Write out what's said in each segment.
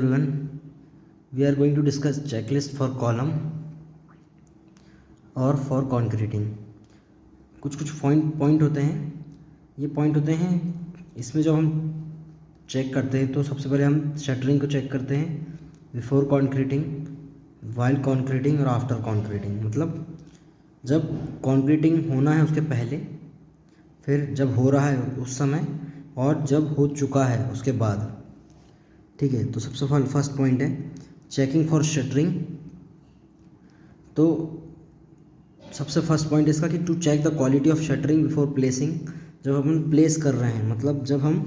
everyone, we are going to discuss checklist for column और for concreting. कुछ कुछ point होते हैं, ये पॉइंट होते हैं इसमें जब हम चेक करते हैं तो सबसे पहले हम शटरिंग को चेक करते हैं बिफोर कॉन्क्रीटिंग, वाइल कॉन्क्रीटिंग और आफ्टर कॉन्क्रीटिंग। मतलब जब कॉन्क्रीटिंग होना है उसके पहले, फिर जब हो रहा है उस समय, और जब हो चुका है उसके बाद। ठीक है, तो सबसे फर्स्ट पॉइंट है चेकिंग फॉर शटरिंग। तो सबसे फर्स्ट पॉइंट इसका कि to check the quality of shuttering before placing. जब हम प्लेस कर रहे हैं, मतलब जब हम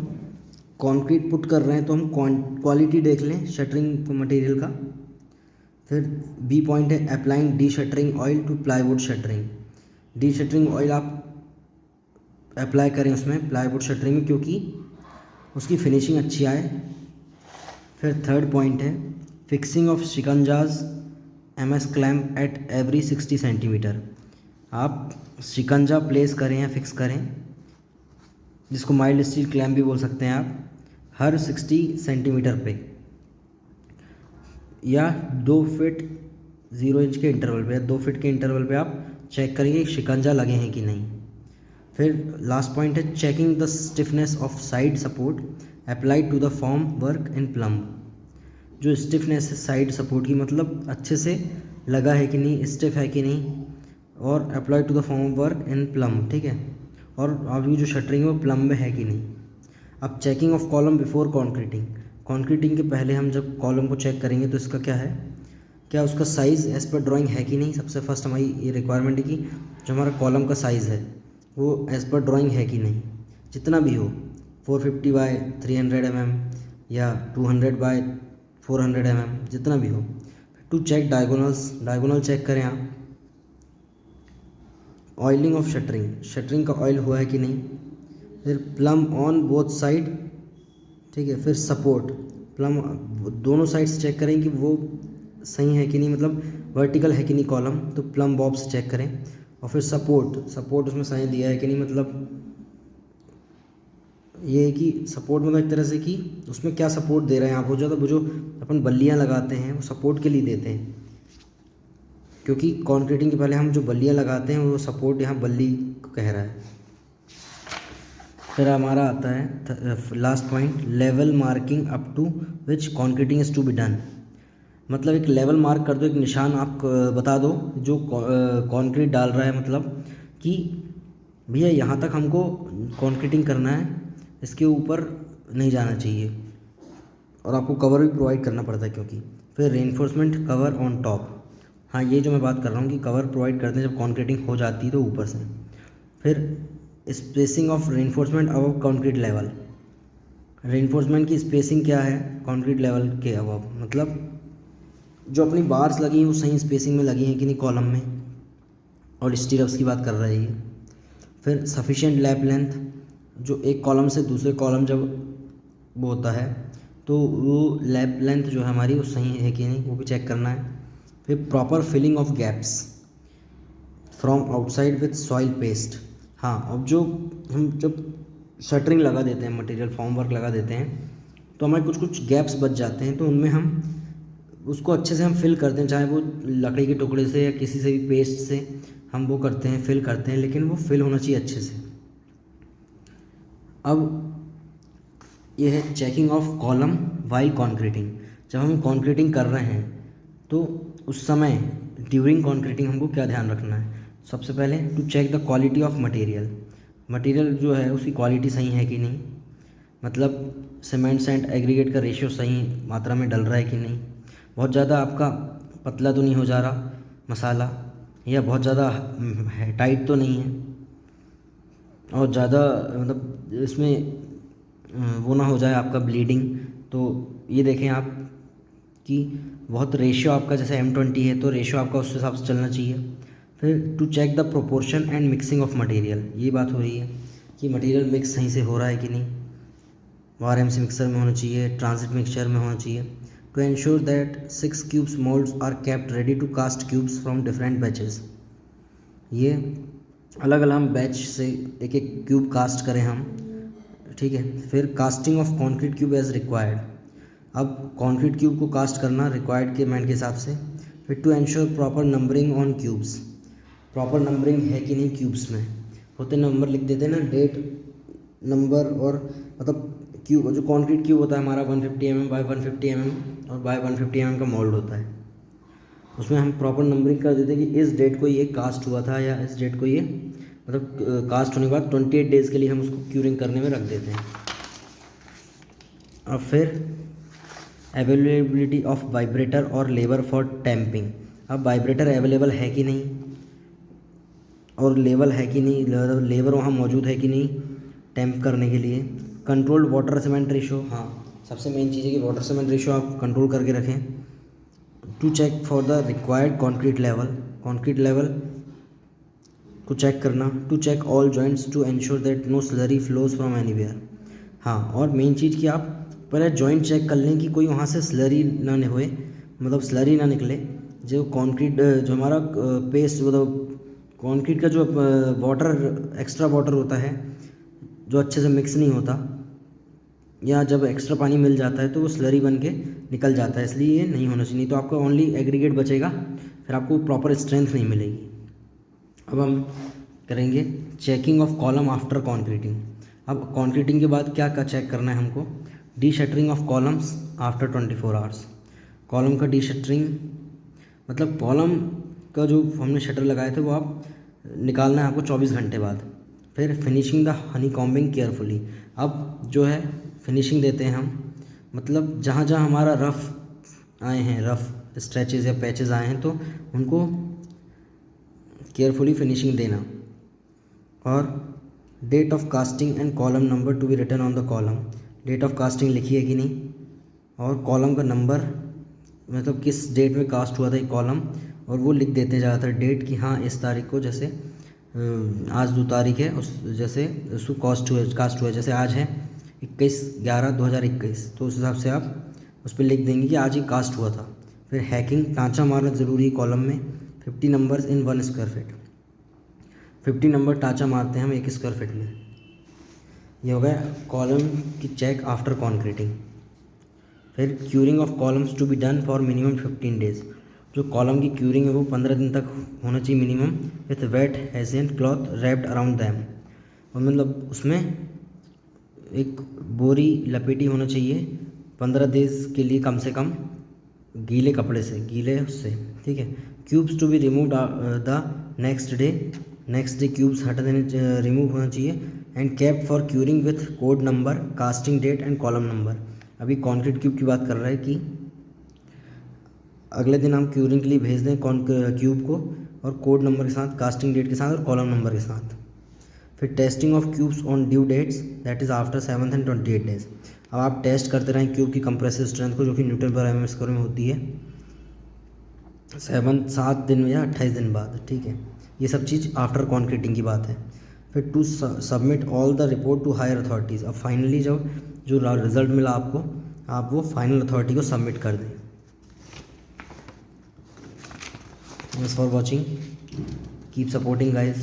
कंक्रीट पुट कर रहे हैं तो हम क्वालिटी देख लें शटरिंग मटेरियल का। फिर बी पॉइंट है applying the shuttering oil to plywood shuttering. The shuttering oil आप अप्लाई करें उसमें प्लाईवुड शटरिंग में, क्योंकि उसकी फिनिशिंग अच्छी आए। फिर थर्ड पॉइंट है फिक्सिंग ऑफ शिकंजाज MS clamp at every 60 centimetre. आप शिकंजा प्लेस करें या फिक्स करें, जिसको माइल्ड स्टील क्लैम्प भी बोल सकते हैं आप, हर 60 सेंटीमीटर पे, या 2 फीट 0 इंच के इंटरवल पे, या 2 फीट के इंटरवल पे आप चेक करेंगे शिकंजा लगे हैं कि नहीं। फिर लास्ट पॉइंट है checking the stiffness of side support applied to the form work in plumb. जो स्टिफनेस है साइड सपोर्ट की, मतलब अच्छे से लगा है कि नहीं, स्टिफ है कि नहीं, और apply to the form work in plumb. ठीक है, और अभी जो शटरिंग है वो प्लम्ब में है कि नहीं। अब checking of column before concreting. Concreting के पहले हम जब कॉलम को चेक करेंगे तो इसका क्या है, क्या उसका साइज़ एज पर ड्राइंग है कि नहीं। सबसे फर्स्ट हमारी ये रिक्वायरमेंट है कि जो हमारा कॉलम का साइज़ है वो एज पर ड्राइंग है कि नहीं, जितना भी हो, 450 बाय 300 mm या 200 बाय 400 mm, जितना भी हो। To check diagonals, diagonal check करें आप। ऑयलिंग ऑफ शटरिंग, शटरिंग का ऑयल हुआ है कि नहीं। फिर प्लम ऑन बोथ साइड। ठीक है, फिर सपोर्ट, प्लम दोनों साइड्स चेक करें कि वो सही है कि नहीं, मतलब वर्टिकल है कि नहीं कॉलम, तो प्लम बॉब से चेक करें। और फिर सपोर्ट उसमें सही दिया है कि नहीं, मतलब ये है कि सपोर्ट मतलब एक तरह से कि उसमें क्या सपोर्ट दे रहे हैं आप। हो जाता वो जो अपन बल्लियाँ लगाते हैं वो सपोर्ट के लिए देते हैं, क्योंकि कॉन्क्रीटिंग के पहले हम जो बल्लियाँ लगाते हैं वो सपोर्ट यहाँ बल्ली को कह रहा है। फिर हमारा आता है last point level marking up to which concreting is to be done. मतलब एक लेवल मार्क कर दो, एक निशान आप बता दो जो कॉन्क्रीट डाल रहा है, मतलब कि भैया यहाँ तक हमको कॉन्क्रीटिंग करना है, इसके ऊपर नहीं जाना चाहिए। और आपको कवर भी प्रोवाइड करना पड़ता है, क्योंकि फिर रेनफोर्समेंट कवर ऑन टॉप। हाँ, ये जो मैं बात कर रहा हूँ कि कवर प्रोवाइड करते हैं जब कॉन्क्रीटिंग हो जाती है तो ऊपर से। फिर spacing of reinforcement above concrete level. Reinforcement की स्पेसिंग क्या है कंक्रीट लेवल के अबव, मतलब जो अपनी बार्स लगी हैं वो सही स्पेसिंग में लगी हैं कि नहीं कॉलम में, और स्टीरअप्स की बात कर रहा है ये। फिर सफिशिएंट लैप लेंथ, जो एक कॉलम से दूसरे कॉलम जब वो होता है तो वो लैप लेंथ जो है हमारी वो सही है कि नहीं, वो भी चेक करना है। फिर proper filling of gaps from outside with soil paste. हाँ, अब जो हम जब शटरिंग लगा देते हैं, मटेरियल फॉर्म वर्क लगा देते हैं, तो हमारे कुछ कुछ गैप्स बच जाते हैं, तो उनमें हम उसको अच्छे से हम फिल करते हैं, चाहे वो लकड़ी के टुकड़े से या किसी से भी पेस्ट से हम वो करते हैं, फिल करते हैं, लेकिन वो फिल होना चाहिए अच्छे से। अब ये है checking of column while concreting. जब हम कॉन्क्रीटिंग कर रहे हैं तो उस समय ड्यूरिंग कॉन्क्रीटिंग हमको क्या ध्यान रखना है। सबसे पहले to check the quality of material. Material जो है उसकी क्वालिटी सही है कि नहीं, मतलब सीमेंट सैंड एग्रीगेट का रेशियो सही मात्रा में डल रहा है कि नहीं, बहुत ज़्यादा आपका पतला तो नहीं हो जा रहा मसाला, या बहुत ज़्यादा टाइट तो नहीं है, और ज़्यादा मतलब इसमें वो ना हो जाए आपका ब्लीडिंग। तो ये देखें आप कि बहुत रेशियो आपका जैसे M20 है तो रेशियो आपका उस हिसाब से चलना चाहिए। फिर to check the proportion and mixing of material, ये बात हो रही है कि मटेरियल मिक्स सही से हो रहा है कि नहीं। RMC मिक्सर में होना चाहिए, ट्रांजिट मिक्सचर में होना चाहिए। To ensure that 6 cubes moulds are kept ready to cast cubes from different batches. ये अलग अलग हम बैच से एक एक क्यूब कास्ट करें हम। ठीक है, फिर casting of concrete cube as required. अब कंक्रीट क्यूब को कास्ट करना रिक्वायर्ड के मैंड के हिसाब से। फिर to ensure proper numbering on cubes, proper numbering है कि नहीं क्यूब्स में, होते नंबर लिख देते हैं ना, डेट नंबर, और मतलब क्यूब जो कंक्रीट क्यूब होता है हमारा 150 mm बाय 150 mm और बाय 150 mm का मोल्ड होता है, उसमें हम प्रॉपर नंबरिंग कर देते हैं कि इस डेट को ये कास्ट हुआ था या इस डेट को ये मतलब कास्ट होने के बाद 28 डेज़ के लिए हम उसको क्यूरिंग करने में रख देते हैं। अब फिर अवेलेबिलिटी ऑफ वाइब्रेटर और लेबर फॉर टैंपिंग, अब वाइब्रेटर अवेलेबल है कि नहीं और लेवल है कि नहीं, लेबर वहाँ मौजूद है कि नहीं टैंप करने के लिए। कंट्रोल्ड वाटर सीमेंट रेशो, हाँ सबसे मेन चीज़ है कि वाटर सीमेंट रेशो आप कंट्रोल करके रखें। To check for the required concrete level, concrete level को चेक करना। To check all joints to ensure that no slurry flows from anywhere, हाँ और मेन चीज़ कि आप पहले जॉइंट चेक कर लें कि कोई वहाँ से स्लरी ना होए, मतलब स्लरी ना निकले। जो कंक्रीट जो हमारा पेस्ट मतलब कंक्रीट का जो वाटर एक्स्ट्रा वाटर होता है जो अच्छे से मिक्स नहीं होता, या जब एक्स्ट्रा पानी मिल जाता है तो वो स्लरी बन के निकल जाता है, इसलिए ये नहीं होना चाहिए, नहीं तो आपको ओनली एग्रीगेट बचेगा, फिर आपको प्रॉपर स्ट्रेंथ नहीं मिलेगी। अब हम करेंगे checking of column after concreting. अब कॉन्क्रीटिंग के बाद क्या क्या चेक करना है हमको, D shuttering of columns after 24 hours. Column का डी शटरिंग मतलब कॉलम का जो हमने शटर लगाए थे वो आप निकालना है आपको 24 घंटे बाद। फिर finishing the honey combing carefully, अब जो है फिनिशिंग देते हैं हम, मतलब जहाँ जहाँ हमारा रफ़ आए हैं, रफ़ स्ट्रेचेस या पैचेस आए हैं तो उनको केयरफुली फिनिशिंग देना। और date of casting and column number to be written on the column, date of casting लिखी है कि नहीं, और कॉलम का नंबर मतलब किस डेट में कास्ट हुआ था ये कॉलम, और वो लिख देते ज़्यादातर डेट कि हाँ इस तारीख को, जैसे आज 2 तारीख है उस जैसे उसको कास्ट हुआ जैसे आज है 21/11/2021, तो उस हिसाब से आप उस पर लिख देंगे कि आज ही कास्ट हुआ था। फिर हैकिंग, टाँचा मारना ज़रूरी है कॉलम में, 50 numbers in 1 square feet, 50 number टाँचा मारते हैं हम 1 स्क्वायर फीट में। ये हो गया कॉलम की चेक आफ्टर कॉन्क्रीटिंग। फिर curing of columns to be done for minimum 15 days, जो कॉलम की क्यूरिंग है वो 15 दिन तक होना चाहिए minimum, with wet hessian cloth wrapped around them, और मतलब उसमें एक बोरी लपेटी होना चाहिए 15 दिन के लिए कम से कम, गीले कपड़े से, गीले उससे, ठीक है। Cubes to be removed the next day cubes हटा देने रिमूव होना चाहिए। And kept for curing with code number, casting date and column number. अभी कॉन्क्रीट क्यूब की बात कर रहा है कि अगले दिन हम क्यूरिंग के लिए भेज दें क्यूब को, और कोड नंबर के साथ, कास्टिंग डेट के साथ और कॉलम नंबर के साथ। फिर testing of cubes on due dates, that is after 7 and 28 days. अब आप टेस्ट करते रहें क्यूब की कंप्रेसिव स्ट्रेंथ को, जो कि न्यूटन पर mm स्क्वायर में होती है, 7 दिन या 28 दिन बाद, ठीक है। ये सब चीज़ आफ्टर कॉन्क्रीटिंग की बात है। फिर to submit all the report to higher authorities. अब फाइनली जो रिज़ल्ट मिला आपको, आप वो फाइनल अथॉरिटी को सबमिट कर दें। Thanks for watching. Keep supporting guys.